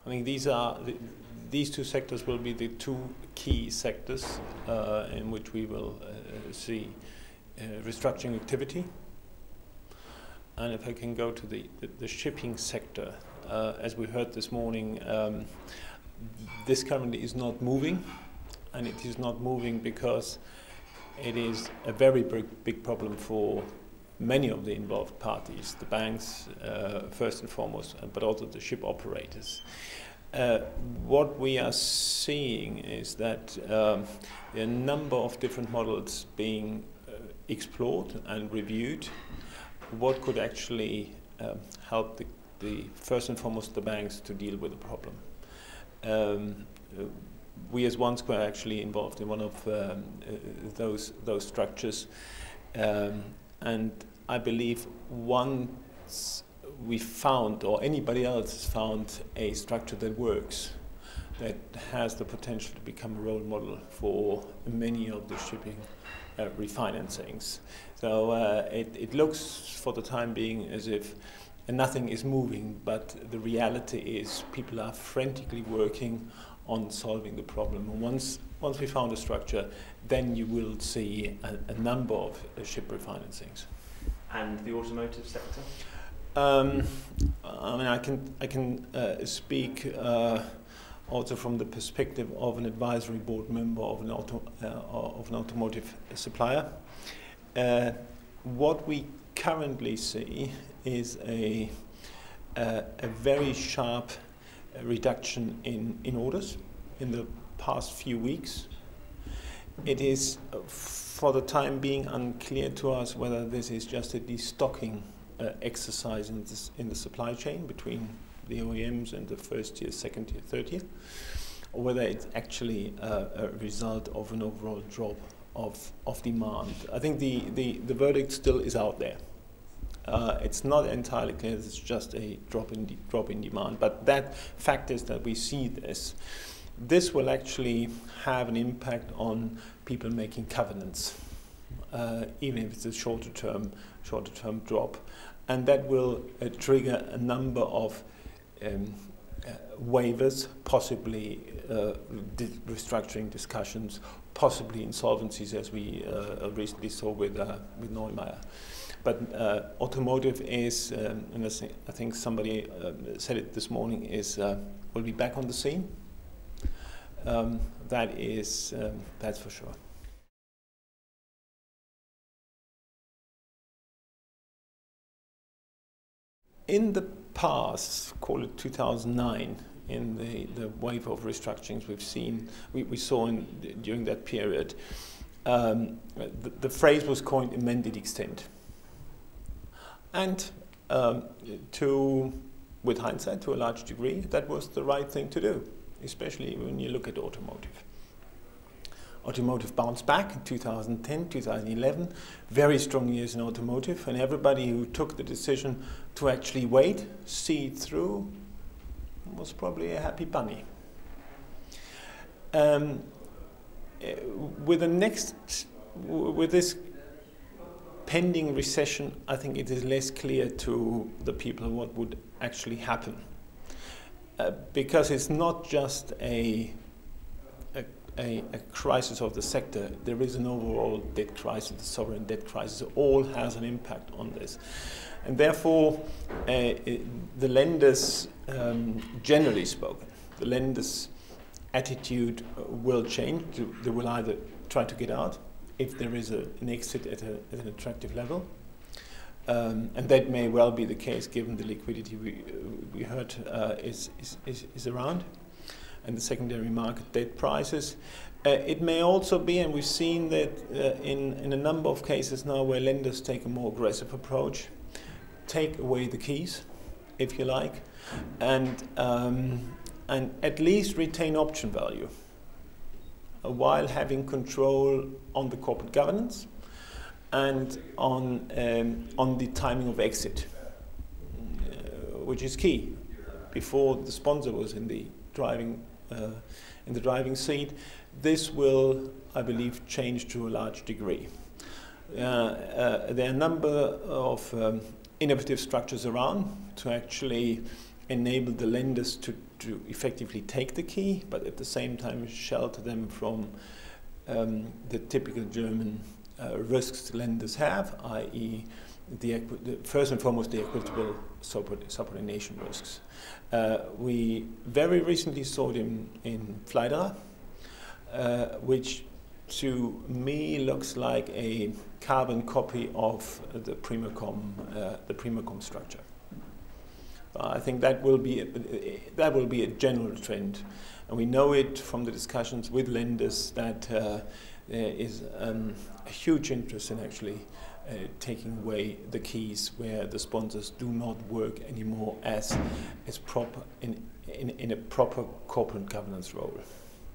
I think these two sectors will be the two key sectors in which we will see restructuring activity. And if I can go to the shipping sector, as we heard this morning, this currently is not moving, and it is not moving because it is a very big problem for many of the involved parties, the banks first and foremost, but also the ship operators. What we are seeing is that there are a number of different models being explored and reviewed. What could actually help the first and foremost the banks to deal with the problem. We as Washkuhn are actually involved in one of those structures, and I believe once we found, or anybody else has found, a structure that works, that has the potential to become a role model for many of the shipping refinancings. So it looks for the time being as if nothing is moving, but the reality is people are frantically working on solving the problem. And once we found a structure, then you will see a number of ship refinancings. And the automotive sector? I mean, I can speak also from the perspective of an advisory board member of an automotive supplier. What we currently see is a very sharp reduction in orders in the past few weeks. It is for the time being unclear to us whether this is just a destocking exercise in the supply chain between the OEMs and the first tier, second tier, third tier, or whether it's actually a result of an overall drop of demand. I think the verdict still is out there. It's not entirely clear it's just a drop in demand, but that fact is that we see this will actually have an impact on people making covenants, even if it's a shorter term drop, and that will trigger a number of waivers, possibly restructuring discussions, possibly insolvencies, as we recently saw with Neumeier. But automotive is, and I think somebody said it this morning, will be back on the scene. That's for sure. In the past, call it 2009, in the wave of restructurings we saw during that period, the phrase was coined amended extent. And with hindsight, to a large degree, that was the right thing to do, especially when you look at automotive. Automotive bounced back in 2010, 2011, very strong years in automotive, and everybody who took the decision to actually wait, see it through, was probably a happy bunny. With this pending recession, I think it is less clear to the people what would actually happen, because it's not just a crisis of the sector. There is an overall debt crisis, the sovereign debt crisis. All has an impact on this, and therefore the lenders, generally spoken, the lenders' attitude will change. They will either try to get out if there is an exit at an attractive level, and that may well be the case given the liquidity we heard is around, and the secondary market debt prices. It may also be, and we've seen that in a number of cases now where lenders take a more aggressive approach, take away the keys, if you like, and at least retain option value, while having control on the corporate governance and on the timing of exit, which is key. Before the sponsor was in the driving seat, this will, I believe, change to a large degree. There are a number of innovative structures around to actually enable the lenders to effectively take the key, but at the same time shelter them from the typical German risks lenders have, i.e. first and foremost the equitable subordination risks. We very recently saw it in Fleidera, which to me looks like a carbon copy of the Primacom structure. I think that will be a general trend, and we know it from the discussions with lenders that there is a huge interest in actually taking away the keys where the sponsors do not work anymore as proper in a proper corporate governance role.